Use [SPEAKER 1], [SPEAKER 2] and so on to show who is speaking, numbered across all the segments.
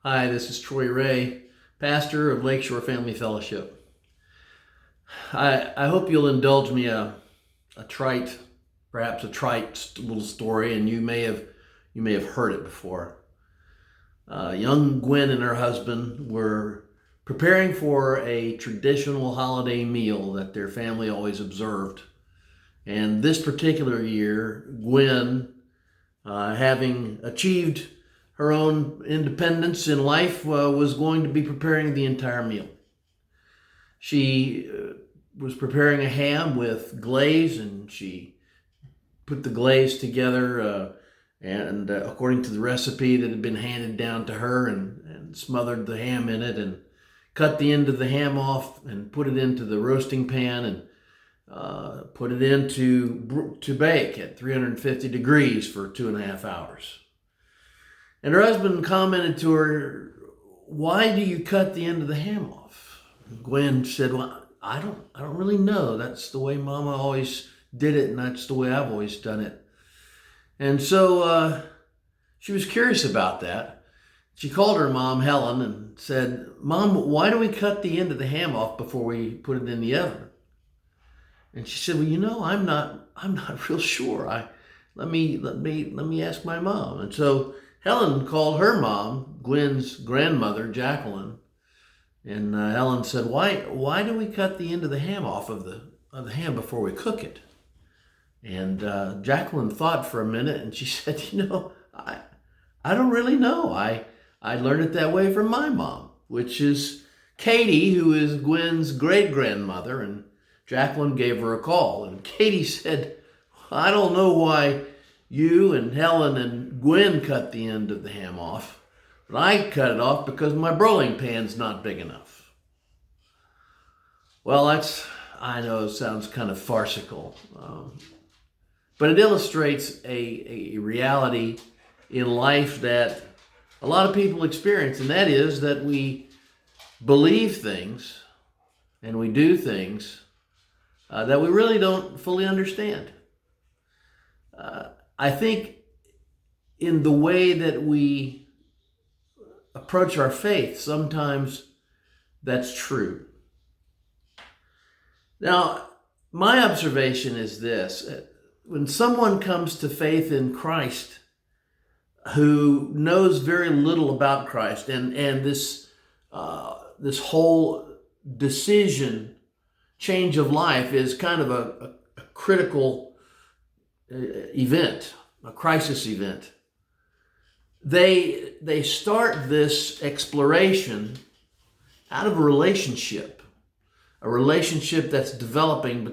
[SPEAKER 1] Hi, this is Troy Ray, pastor of Lakeshore Family Fellowship. I hope you'll indulge me a trite, perhaps a trite little story, and you may have heard it before. Young Gwen and her husband were preparing for a traditional holiday meal that their family always observed. And this particular year, Gwen, having achieved her own independence in life, was going to be preparing the entire meal. She was preparing a ham with glaze, and she put the glaze together and according to the recipe that had been handed down to her, and smothered the ham in it, and cut the end of the ham off and put it into the roasting pan, and put it in to bake at 350 degrees for 2.5 hours. And her husband commented to her, "Why do you cut the end of the ham off?" And Gwen said, "Well, I don't really know. That's the way Mama always did it, and that's the way I've always done it." And so she was curious about that. She called her mom, Helen, and said, "Mom, why do we cut the end of the ham off before we put it in the oven?" And she said, "Well, I'm not real sure. Let me ask my mom." And so Helen called her mom, Gwen's grandmother, Jacqueline, and Helen said, "Why do we cut the end of the ham off of the ham before we cook it?" And Jacqueline thought for a minute, and she said, I don't really know. I learned it that way from my mom, which is Katie, who is Gwen's great grandmother." And Jacqueline gave her a call, and Katie said, "I don't know why you and Helen and Gwen cut the end of the ham off, but I cut it off because my broiling pan's not big enough." Well, I know it sounds kind of farcical, but it illustrates a reality in life that a lot of people experience, and that is that we believe things and we do things that we really don't fully understand. I think in the way that we approach our faith, sometimes that's true. Now, my observation is this: when someone comes to faith in Christ who knows very little about Christ, and this whole decision, change of life, is kind of a critical event, a crisis event. They start this exploration out of a relationship that's developing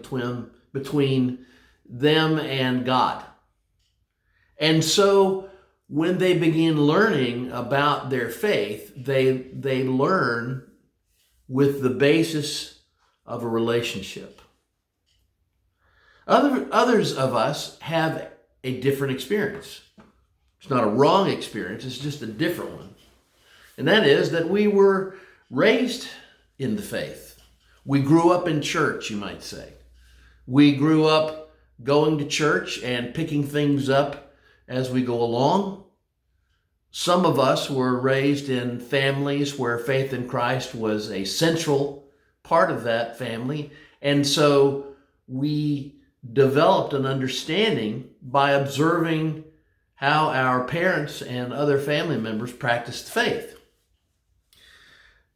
[SPEAKER 1] between them and God. And so when they begin learning about their faith, they learn with the basis of a relationship. Others of us have a different experience. It's not a wrong experience, it's just a different one. And that is that we were raised in the faith. We grew up in church, you might say. We grew up going to church and picking things up as we go along. Some of us were raised in families where faith in Christ was a central part of that family. And so we developed an understanding by observing how our parents and other family members practiced faith.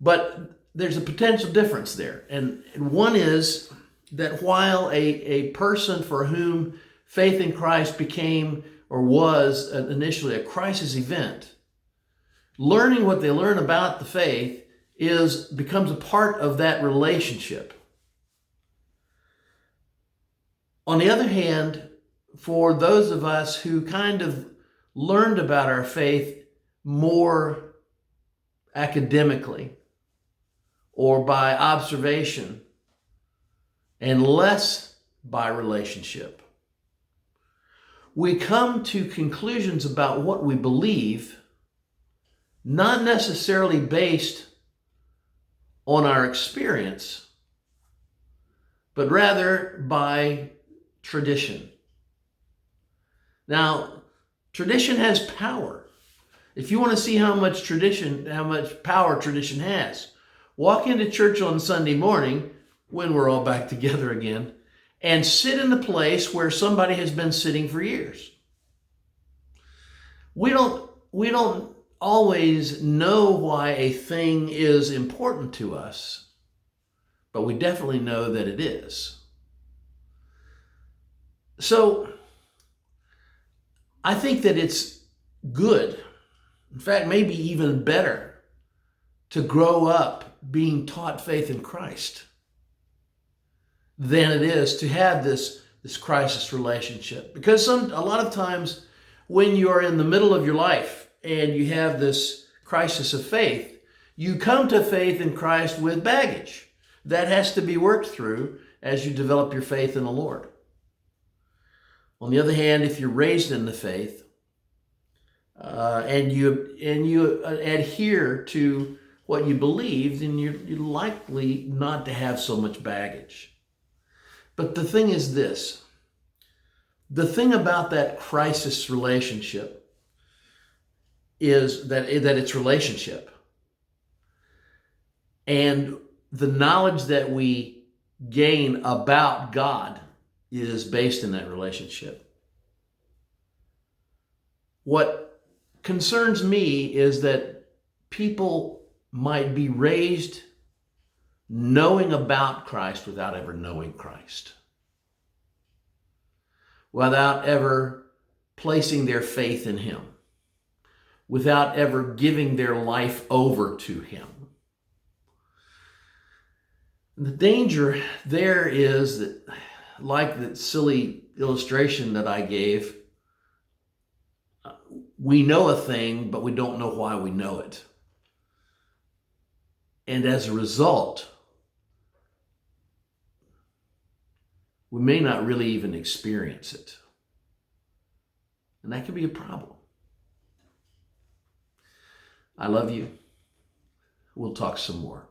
[SPEAKER 1] But there's a potential difference there. And one is that while a person for whom faith in Christ became or was initially a crisis event, learning what they learn about the faith becomes a part of that relationship. On the other hand, for those of us who kind of learned about our faith more academically or by observation and less by relationship, we come to conclusions about what we believe, not necessarily based on our experience, but rather by tradition. Now, tradition has power. If you want to see how much power tradition has, walk into church on Sunday morning when we're all back together again and sit in the place where somebody has been sitting for years. We don't always know why a thing is important to us, but we definitely know that it is. So I think that it's good, in fact, maybe even better, to grow up being taught faith in Christ than it is to have this crisis relationship. Because a lot of times when you are in the middle of your life and you have this crisis of faith, you come to faith in Christ with baggage that has to be worked through as you develop your faith in the Lord. On the other hand, if you're raised in the faith and you adhere to what you believe, then you're likely not to have so much baggage. But the thing is this, the thing about that crisis relationship is that it's relationship. And the knowledge that we gain about God is based in that relationship. What concerns me is that people might be raised knowing about Christ without ever knowing Christ, without ever placing their faith in Him, without ever giving their life over to Him. And the danger there is that, like that silly illustration that I gave, we know a thing, but we don't know why we know it. And as a result, we may not really even experience it. And that can be a problem. I love you. We'll talk some more.